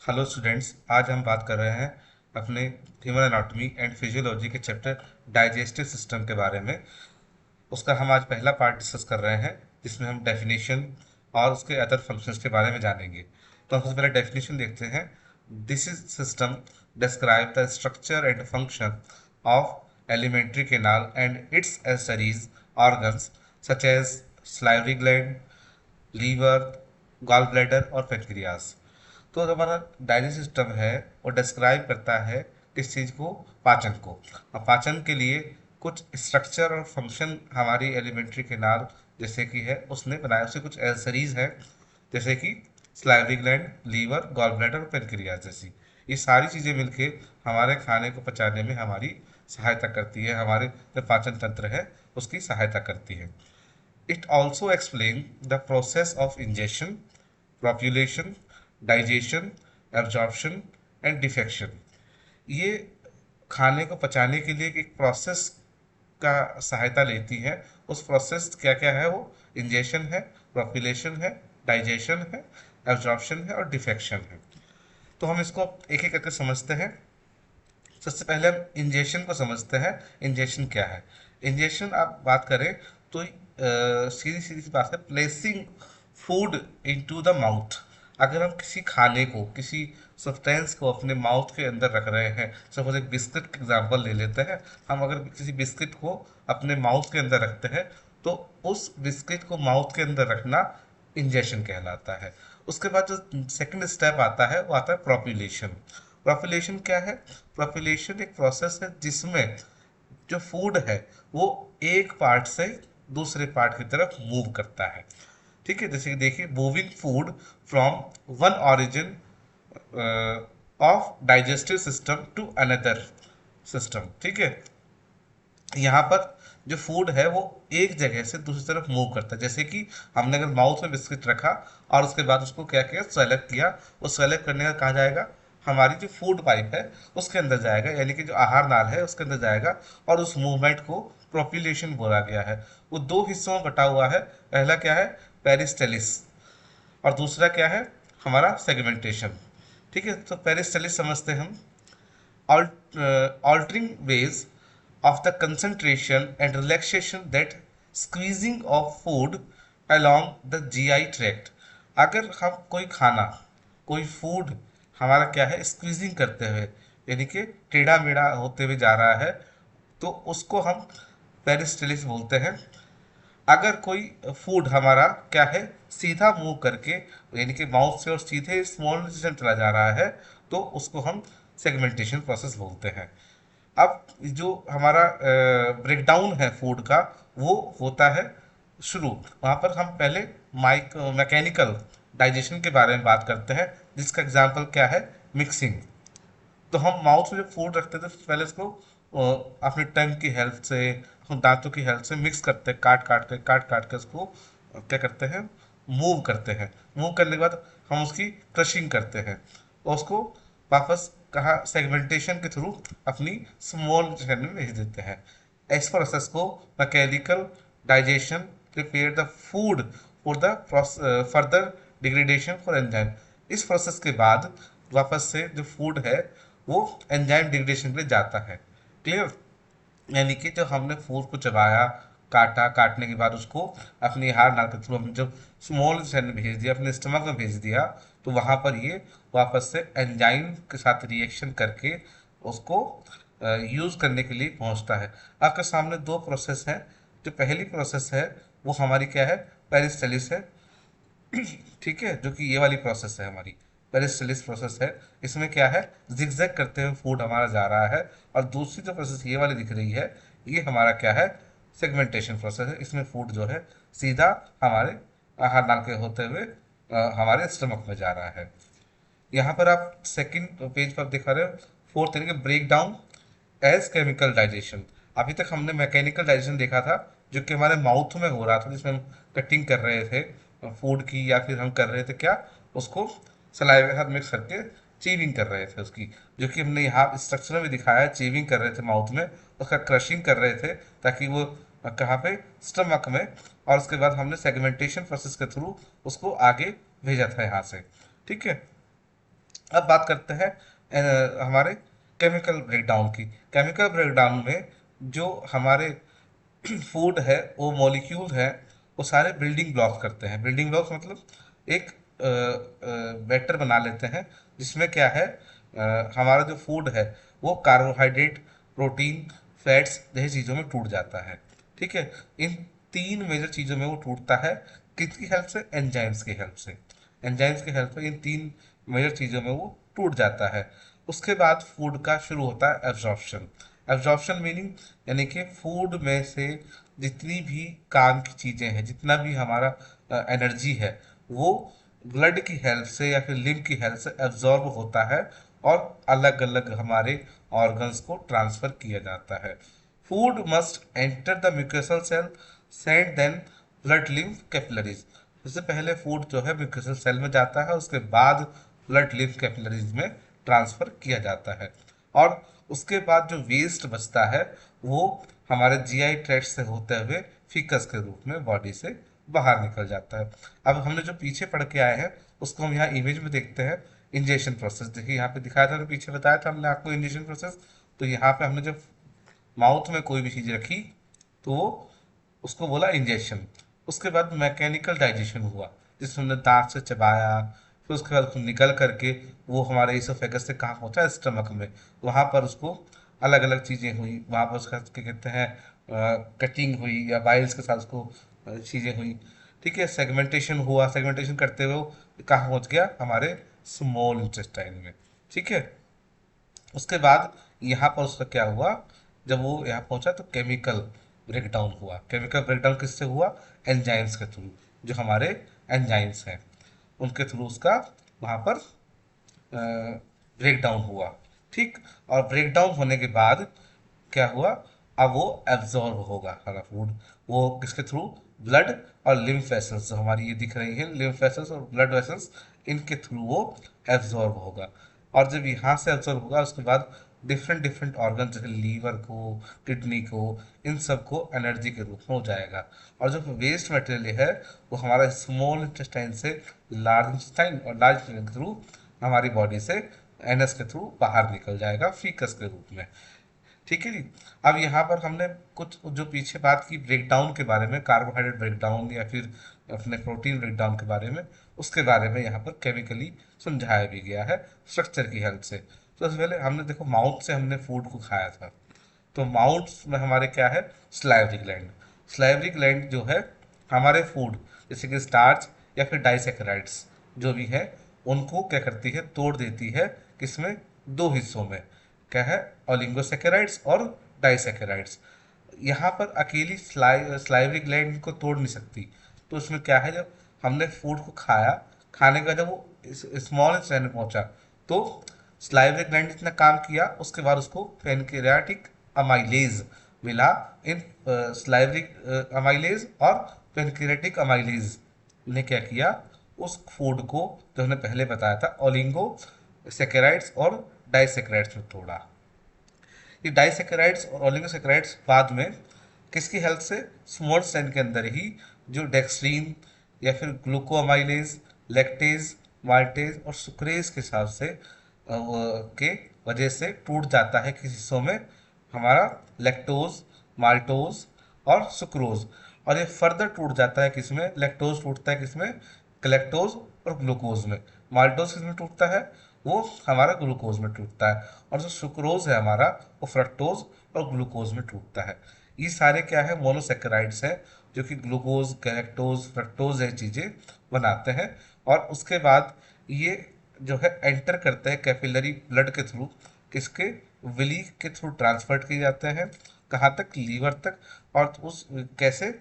Hello students, आज हम बात कर रहे हैं अपने ह्यूमन एनाटॉमी एंड फिजियोलॉजी के चैप्टर डाइजेस्टिव सिस्टम के बारे में। उसका हम आज पहला पार्ट डिस्कस कर रहे हैं, जिसमें हम डेफिनेशन और उसके अदर फंक्शंस के बारे में जानेंगे। तो हम सबसे पहले डेफिनेशन देखते हैं। This is system describe the structure and function of elementary canal and its accessories organs such as salivary gland, liver, gall bladder और पेनक्रियास। तो जो हमारा डाइजेस्ट सिस्टम है वो डिस्क्राइब करता है किस चीज़ को, पाचन को। और पाचन के लिए कुछ स्ट्रक्चर और फंक्शन हमारी एलिमेंट्री कैनाल जैसे कि है उसने बनाया, उससे कुछ एल्सरीज है जैसे कि salivary gland, liver, gall bladder और पेनक्रियास जैसी। ये सारी चीज़ें मिलके हमारे खाने को पचाने में हमारी सहायता करती है, हमारे जो पाचन तंत्र है उसकी सहायता करती है। It also explains the process of ingestion, population, digestion, absorption and defection। ये खाने को पचाने के लिए एक प्रोसेस का सहायता लेती है। उस प्रोसेस क्या क्या है वो, इंजेशन है, पॉपुलेशन है, डाइजेशन है, एब्जॉर्प्शन है और डिफेक्शन है। तो हम इसको एक एक करके समझते हैं। सबसे पहले हम इंजेक्शन को समझते हैं। इंजेक्शन क्या है? इंजेक्शन आप बात करें तो सीधी सीधी सी बात है, placing food into the mouth. अगर हम किसी खाने को, किसी सब्सटेंस को अपने माउथ के अंदर रख रहे हैं, सपोज एक बिस्किट का एग्जांपल ले लेते हैं। हम अगर किसी बिस्किट को अपने माउथ के अंदर रखते हैं तो उस बिस्किट को माउथ के अंदर रखना इंजेक्शन कहलाता है। उसके बाद जो सेकंड स्टेप आता है वो आता है प्रोपुलेशन। प्रोपुलेशन क्या है? प्रोपुलेशन एक प्रोसेस है जिसमें जो फूड है वो एक पार्ट से दूसरे पार्ट की तरफ मूव करता है। ठीक है, जैसे कि देखिए, moving food from one origin of digestive system to another system. ठीक है, यहाँ पर जो फूड है वो एक जगह से दूसरी तरफ मूव करता है। जैसे कि हमने अगर माउथ में बिस्किट रखा और उसके बाद उसको क्या किया, स्वेलअप किया, वो स्वेलअप करने का कहाँ जाएगा? हमारी जो फूड पाइप है उसके अंदर जाएगा, यानी कि जो आहार नाल है उसके अंदर जाएगा। और उस मूवमेंट को प्रोप्यूलेशन बोला गया है। वो दो हिस्सों में बटा हुआ है। पहला क्या है? पेरिस्टेलिस। और दूसरा क्या है? हमारा सेगमेंटेशन। ठीक है, तो पेरिस्टेलिस समझते हैं हम। Altering ways of the concentration and relaxation that squeezing of food along the GI tract। अगर हम कोई खाना, कोई फूड हमारा क्या है, स्क्वीजिंग करते हुए, यानी कि टेढ़ा मेढ़ा होते हुए जा रहा है, तो उसको हम पेरिस्टेलिस बोलते हैं। अगर कोई फूड हमारा क्या है, सीधा मूव करके, यानी कि माउथ से और सीधे स्मॉल इंटेस्टाइन चला जा रहा है, तो उसको हम सेगमेंटेशन प्रोसेस बोलते हैं। अब जो हमारा ब्रेकडाउन है फूड का, वो होता है शुरू। वहाँ पर हम पहले माइक मैकेनिकल डाइजेशन के बारे में बात करते हैं, जिसका एग्जांपल क्या है, मिक्सिंग। तो हम माउथ में जब फूड रखते थे तो पहले उसको अपने टंग की हेल्प से, अपने दांतों की हेल्प से मिक्स करते हैं, काट काट के उसको क्या करते हैं, मूव करते हैं। मूव करने के बाद हम उसकी क्रशिंग करते हैं और उसको वापस कहाँ, सेगमेंटेशन के थ्रू अपनी स्मॉल इंटेस्टाइन में भेज देते हैं। इस प्रोसेस को mechanical digestion prepare the food for the further degradation for enzyme. इस प्रोसेस के बाद वापस से जो फूड है वो एंजाइम डिग्रेडेशन के लिए जाता है। क्लियर? यानी कि जब हमने फूड को चबाया, काटा, काटने के बाद उसको अपनी आहार नाल के थ्रू हम जब स्मॉल इंटेस्टाइन में भेज दिया, अपने स्टमक में भेज दिया, तो वहाँ पर ये वापस से एंजाइम के साथ रिएक्शन करके उसको यूज़ करने के लिए पहुँचता है। आपके सामने दो प्रोसेस हैं। जो पहली प्रोसेस है वो हमारी क्या है, पेरिस्टेलिस है। ठीक है, जो कि ये वाली प्रोसेस है हमारी, पेरिस्टेलिस प्रोसेस है। इसमें क्या है, जिगजैग करते हुए फूड हमारा जा रहा है। और दूसरी जो प्रोसेस ये वाली दिख रही है, ये हमारा क्या है, सेगमेंटेशन प्रोसेस है। इसमें फूड जो है सीधा हमारे आहार नाल के होते हुए हमारे स्टमक में जा रहा है। यहाँ पर आप सेकंड पेज पर दिखा रहे हो, फोर्थ तरीके, break down as chemical digestion. अभी तक हमने मैकेनिकल डाइजेशन देखा था, जो कि हमारे माउथ में हो रहा था, जिसमें हम कटिंग कर रहे थे फूड की, या फिर हम कर रहे थे क्या, उसको सलाइवा के साथ मिक्स करके चीविंग कर रहे थे उसकी, जो कि हमने यहाँ स्ट्रक्चर में दिखाया है। चीविंग कर रहे थे माउथ में, उसका क्रशिंग कर रहे थे ताकि वो कहाँ पे, स्टमक में। और उसके बाद हमने सेगमेंटेशन प्रोसेस के थ्रू उसको आगे भेजा था यहाँ से। ठीक है, अब बात करते हैं हमारे केमिकल ब्रेकडाउन की। केमिकल ब्रेकडाउन में जो हमारे फूड है, वो मॉलिक्यूल है, वो सारे बिल्डिंग ब्लॉक्स करते हैं। बिल्डिंग ब्लॉक्स मतलब एक बैटर बना लेते हैं जिसमें क्या है, हमारा जो फूड है वो कार्बोहाइड्रेट, प्रोटीन, फैट्स जैसी चीज़ों में टूट जाता है। ठीक है, इन तीन मेजर चीज़ों में वो टूटता है। किसकी हेल्प से? एंजाइम्स की हेल्प से। एंजाइम्स की हेल्प से इन तीन मेजर चीज़ों में वो टूट जाता है। उसके बाद फूड का शुरू होता है एब्जॉर्प्शन। एब्जॉर्प्शन मीनिंग यानी कि फूड में से जितनी भी काम की चीज़ें हैं, जितना भी हमारा एनर्जी है, वो ब्लड की हेल्प से या फिर लिम्फ की हेल्प से एब्जॉर्ब होता है और अलग अलग हमारे ऑर्गन्स को ट्रांसफर किया जाता है। Food must enter the mucosal cell, send then blood lymph capillaries. सबसे पहले फूड जो है म्यूकोसल सेल में जाता है, उसके बाद ब्लड लिम्फ कैपिलरीज में ट्रांसफर किया जाता है। और उसके बाद जो वेस्ट बचता है वो हमारे जीआई ट्रैक्ट से होते हुए फीकस के रूप में बॉडी से बाहर निकल जाता है। अब हमने जो पीछे पढ़ के आए हैं उसको हम यहाँ इमेज में देखते हैं। इंजेक्शन प्रोसेस देखिए यहाँ पे दिखाया था, पीछे बताया था हमने आपको इंजेक्शन प्रोसेस। तो यहाँ पे हमने जब माउथ में कोई भी चीज़ रखी तो वो उसको बोला इंजेक्शन। उसके बाद मैकेनिकल डाइजेशन हुआ जिसमें हमने दांत से चबाया, फिर उसके बाद उसको निकल करके वो हमारे इसोफेगस से कहाँ पहुंचा? स्टमक में। वहाँ पर उसको अलग अलग चीज़ें हुई, वहाँ पर उसका क्या कहते हैं, कटिंग हुई या बाइल्स के साथ उसको चीज़ें हुई। ठीक है, सेगमेंटेशन हुआ, सेगमेंटेशन करते हुए वो कहाँ पहुँच गया? हमारे स्मॉल इंटेस्टाइन में। ठीक है, उसके बाद यहाँ पर उसका क्या हुआ, जब वो यहाँ पहुंचा तो केमिकल ब्रेकडाउन हुआ। केमिकल ब्रेकडाउन किससे हुआ? एंजाइम्स के थ्रू। जो हमारे एंजाइम्स हैं उनके थ्रू उसका वहाँ पर ब्रेकडाउन हुआ। ठीक, और ब्रेकडाउन होने के बाद क्या हुआ? अब वो एब्जॉर्ब होगा हमारा फूड। वो किसके थ्रू? ब्लड और लिम्फ वेसल्स, जो हमारी ये दिख रही है लिम्फ वेसल्स और ब्लड वेसल्स, इनके थ्रू वो एब्जॉर्ब होगा। और जब यहाँ से एब्जॉर्ब होगा उसके बाद डिफरेंट डिफरेंट ऑर्गन जैसे लीवर को, किडनी को, इन सब को एनर्जी के रूप में हो जाएगा। और जो वेस्ट मटेरियल है वो हमारा स्मॉल इंटेस्टाइन से लार्ज इंटेस्टाइन और लार्ज इंटेस्टाइन के थ्रू हमारी बॉडी से एनएस के थ्रू बाहर निकल जाएगा फीकस के रूप में। ठीक है जी। अब यहाँ पर हमने कुछ जो पीछे बात की ब्रेकडाउन के बारे में, कार्बोहाइड्रेट ब्रेकडाउन या फिर अपने प्रोटीन ब्रेकडाउन के बारे में, उसके बारे में यहाँ पर केमिकली समझाया भी गया है स्ट्रक्चर की हेल्प से। तो सबसे पहले हमने देखो माउथ से हमने फूड को खाया था, तो माउथ में हमारे क्या है? Salivary gland. स्लाइवरी ग्लैंड जो है हमारे फूड जैसे कि स्टार्च या फिर डाइसेकेराइड्स जो भी है उनको क्या करती है? तोड़ देती है। किसमें? दो हिस्सों में। क्या है? ओलिगोसेकेराइड्स और डाइसेकेराइड्स। यहाँ पर अकेली स्लाइवरी ग्लैंड को तोड़ नहीं सकती। तो उसमें क्या है, जब हमने फूड को खाया, खाने का जब वो स्मॉल इंटेस्टाइन में पहुंचा तो स्लाइवरी ग्लैंड ने इतना काम किया, उसके बाद उसको पेनक्रियाटिक अमाइलेज मिला। इन स्लाइवरी अमाइलेज और पेनक्रियाटिक अमाइलेज ने क्या किया? उस फूड को जो हमने पहले बताया था ओलिंगो सेकेराइड्स और डाइसेकेराइड्स में तोड़ा। ये डाइसेकेराइड्स और ओलिगोसेकेराइड्स बाद में किसकी हेल्प से? स्मॉल स्टैंड के अंदर ही जो डेक्स्ट्रीन या फिर ग्लूकोअमाइलेज, लैक्टेज, माल्टेज और सुक्रेज के हिसाब से के वजह से टूट जाता है किस हिस्सों में? हमारा लैक्टोज, माल्टोज और सुक्रोज। और ये फर्दर टूट जाता है किसमें? लैक्टोज टूटता है किसमें? गलेक्टोज और ग्लूकोज में। माल्टोज किसमें टूटता है? वो हमारा ग्लूकोज में टूटता है। और जो सुक्रोज है हमारा, वो फ्रक्टोज और ग्लूकोज में टूटता है। ये सारे क्या है? मोनोसेकेराइड्स हैं जो कि ग्लूकोज, गैलेक्टोज, फ्रक्टोज जैसी चीज़ें बनाते हैं। और उसके बाद ये जो है एंटर करते हैं कैपिलरी ब्लड के थ्रू, किसके? विली के थ्रू ट्रांसफर किए जाते हैं। कहाँ तक? लीवर तक। और उस कैसे?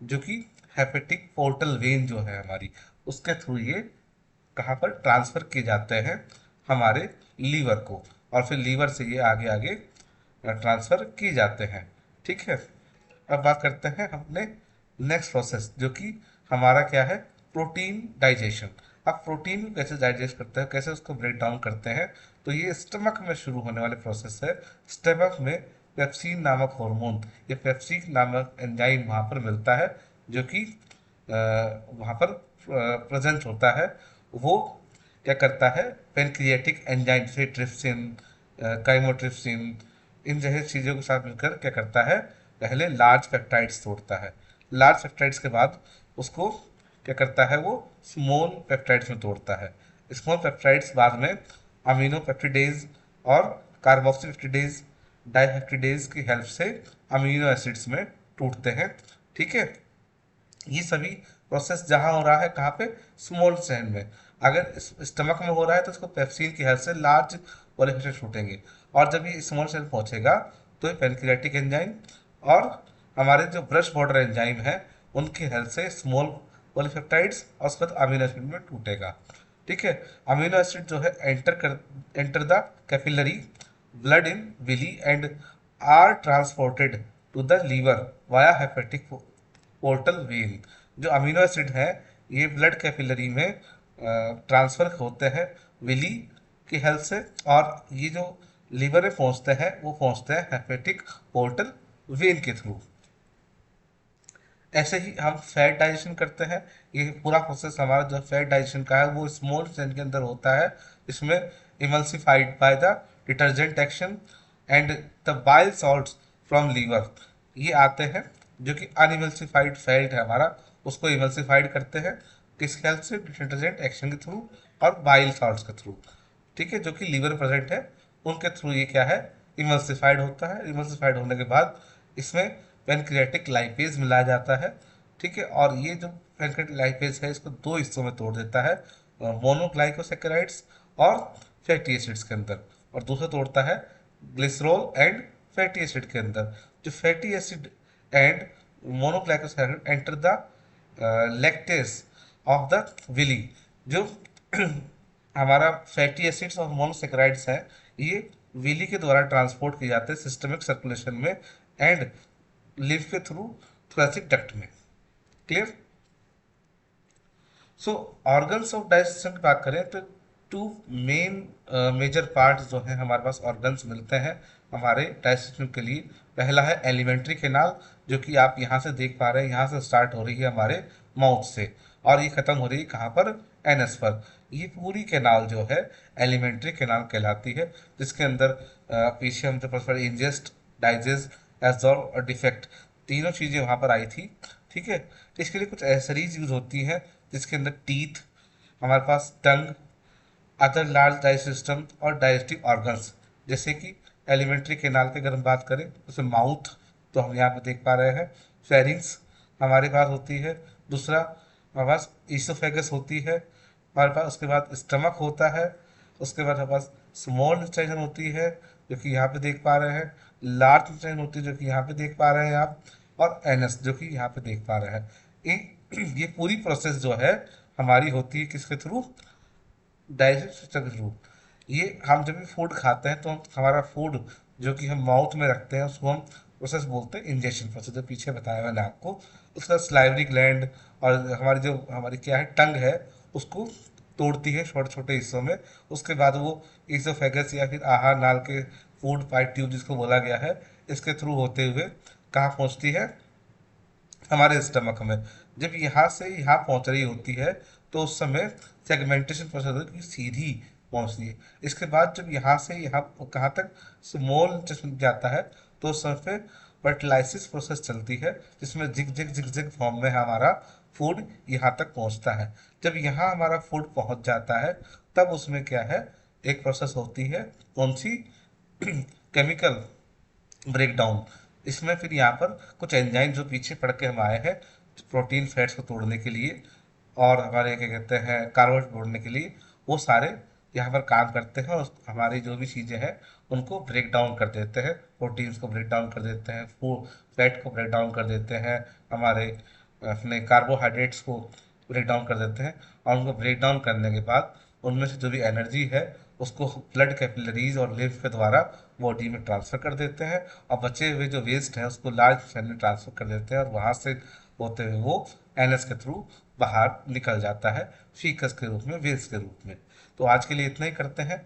जो कि हेपेटिक पोर्टल वेन जो है हमारी, उसके थ्रू ये कहाँ पर ट्रांसफर किए जाते हैं? हमारे लीवर को। और फिर लीवर से ये आगे आगे ट्रांसफर किए जाते हैं। ठीक है, अब बात करते हैं अपने नेक्स्ट प्रोसेस जो कि हमारा क्या है? Protein digestion. अब प्रोटीन को कैसे डाइजेस्ट करते हैं, कैसे उसको ब्रेक डाउन करते हैं? तो ये स्टमक में शुरू होने वाले प्रोसेस है। स्टमक में पेप्सिन नामक हार्मोन या पेप्सिन नामक एंजाइम वहाँ पर मिलता है जो कि वहाँ पर प्रेजेंट होता है। वो क्या करता है? पेनक्रियाटिक एंजाइम जैसे ट्रिप्सिन, काइमोट्रिप्सिन, इन जैसे चीज़ों के साथ मिलकर क्या करता है, पहले लार्ज पेप्टाइड्स तोड़ता है। लार्ज पेप्टाइड्स के बाद उसको क्या करता है, वो स्मॉल पेप्टाइड्स में तोड़ता है। स्मॉल पेप्टाइड्स बाद में अमीनो पेप्टिडेज और कार्बोक्सीपेप्टिडेज, डाइपेप्टिडेज की हेल्प से अमीनो एसिड्स में टूटते हैं। ठीक है, ये सभी प्रोसेस जहाँ हो रहा है, कहाँ पे, स्मॉल चेन में। अगर स्टमक में हो रहा है तो उसको पेप्सिन की हेल्प से लार्ज पॉलीपेप्टाइड छूटेंगे, और जब ये स्मॉल सेल पहुंचेगा तो ये पेनक्रियाटिक एंजाइम और हमारे जो ब्रश बॉर्डर एंजाइम है उनकी हेल्प से स्मॉल पॉलीपेप्टाइड्स और उसके बाद अमीनो एसिड में टूटेगा। ठीक है, अमीनो एसिड जो है enter the capillary blood in villi and are transported to the liver via hepatic portal vein. जो अमीनो एसिड है ये ब्लड कैपिलरी में ट्रांसफर होते हैं विली की हेल्प से, और ये जो लीवर में पहुंचते हैं वो पहुंचते हैं हेपेटिक पोर्टल वेन के थ्रू। ऐसे ही हम फैट डाइजेशन करते हैं। ये पूरा प्रोसेस हमारा जो फैट डाइजेशन का है वो स्मॉल सेल के अंदर होता है। इसमें emulsified by the detergent action and the bile salts from liver, ये आते हैं जो कि अनइमल्सिफाइड फैट है हमारा, उसको इमल्सिफाइड करते हैं किस हेल्प से, डिटर्जेंट एक्शन के थ्रू और बाइल सॉल्ट्स के थ्रू। ठीक है, जो कि लीवर प्रेजेंट है उनके थ्रू ये क्या है, इमल्सिफाइड होता है। इमल्सिफाइड होने के बाद इसमें पेनक्रियाटिक लाइपेज मिलाया जाता है। ठीक है, और ये जो पेनक्रियाटिक लाइपेज है इसको दो हिस्सों में तोड़ देता है, मोनोग्लाइकोसैकेराइड्स और फैटी एसिड्स के अंदर, और दूसरा तोड़ता है ग्लिसरॉल एंड फैटी एसिड के अंदर। जो fatty acid and monoglycosaccharide enter the lacteals of the villi. जो हमारा फैटी एसिड्स और मोनोसेक्राइड्स हैं ये विली के द्वारा ट्रांसपोर्ट किए जाते हैं सिस्टमिक सर्कुलेशन में एंड लिव के थ्रू थोरेसिक डक्ट में। Clear. So organs of digestion की बात करें तो टू मेन मेजर पार्ट्स जो हैं हमारे पास ऑर्गन्स मिलते हैं हमारे डाइजेशन के लिए। पहला है एलिमेंट्री कैनाल, जो कि आप यहाँ से देख पा रहे हैं, यहाँ से स्टार्ट हो रही है हमारे माउथ से और ये खत्म हो रही है कहाँ पर, एनस पर। ये पूरी कैनाल जो है एलिमेंट्री कैनाल कहलाती है, जिसके अंदर पीछे हम जो इंजेस्ट, डाइजेस्ट, एब्जॉर्ब और डिफेक्ट तीनों चीज़ें वहाँ पर आई थी। ठीक है, इसके लिए कुछ एसेसरीज यूज होती हैं जिसके अंदर टीथ, हमारे पास टंग, अदर लार्ज डाइजेस्टिव सिस्टम और डाइजेस्टिव ऑर्गन्स। जैसे कि एलिमेंट्री कैनाल की अगर हम बात करें तो माउथ तो हम यहाँ पे देख पा रहे हैं, फेरिंग्स हमारे पास होती है, दूसरा हमारे पास ईसोफेगस होती है, हमारे पास उसके बाद स्टमक होता है, उसके बाद हमारे पास स्मॉल इंटेस्टाइन होती है जो कि यहाँ पे देख पा रहे हैं, लार्ज इंटेस्टाइन होती है जो कि यहाँ पे देख पा रहे हैं आप, और एनस जो कि यहाँ पे देख पा रहे हैं। ये पूरी प्रोसेस जो है हमारी होती है किसके थ्रू, डाइजेस्टिव सिस्टम के थ्रू। ये हम जब भी फूड खाते हैं तो हमारा फूड जो कि हम माउथ में रखते हैं उसको हम प्रोसेस बोलते हैं इंजेक्शन प्रोसेस, जो पीछे बताया मैंने आपको। उसका स्लाइवरी ग्लैंड और हमारी जो हमारी क्या है टंग है उसको तोड़ती है छोटे छोटे हिस्सों में। उसके बाद वो ईसोफेगस या फिर आहार नाल के फूड पाइप ट्यूब जिसको बोला गया है इसके थ्रू होते हुए कहाँ पहुँचती है, हमारे स्टमक में। जब यहाँ से यहाँ पहुँच रही होती है तो उस समय सेगमेंटेशन प्रोसेस होती है, सीधी पहुँचती है। इसके बाद जब यहाँ से यहाँ कहाँ तक स्मॉल इंटेस्टाइन जाता है तो उस समय पे फर्टिलाइसिस प्रोसेस चलती है, जिसमें जिग जिग जिग जिग फॉर्म में हमारा फूड यहाँ तक पहुँचता है। जब यहाँ हमारा फूड पहुँच जाता है तब उसमें क्या है, एक प्रोसेस होती है, कौन सी, केमिकल ब्रेकडाउन। इसमें फिर यहाँ पर कुछ एंजाइम जो पीछे पढ़ के हम आए हैं प्रोटीन फैट्स को तोड़ने के लिए और हमारे क्या कहते हैं कार्बोहाइड्रेट तोड़ने के लिए, वो सारे यहाँ पर काम करते हैं और हमारी जो भी चीज़ें हैं उनको ब्रेक डाउन कर देते हैं, प्रोटीन्स को ब्रेक डाउन कर देते हैं, फैट को ब्रेक डाउन कर देते हैं, हमारे अपने कार्बोहाइड्रेट्स को ब्रेक डाउन कर देते हैं। और उनको ब्रेक डाउन करने के बाद उनमें से जो भी एनर्जी है उसको ब्लड कैपिलरीज और लिम्फ के द्वारा बॉडी में ट्रांसफ़र कर देते हैं, और बचे हुए जो वेस्ट हैं उसको लार्ज सेल में ट्रांसफ़र कर देते हैं और वहाँ से होते हुए वो एनएस के थ्रू बाहर निकल जाता है फीकस के रूप में, वेस्ट के रूप में। तो आज के लिए इतना ही करते हैं।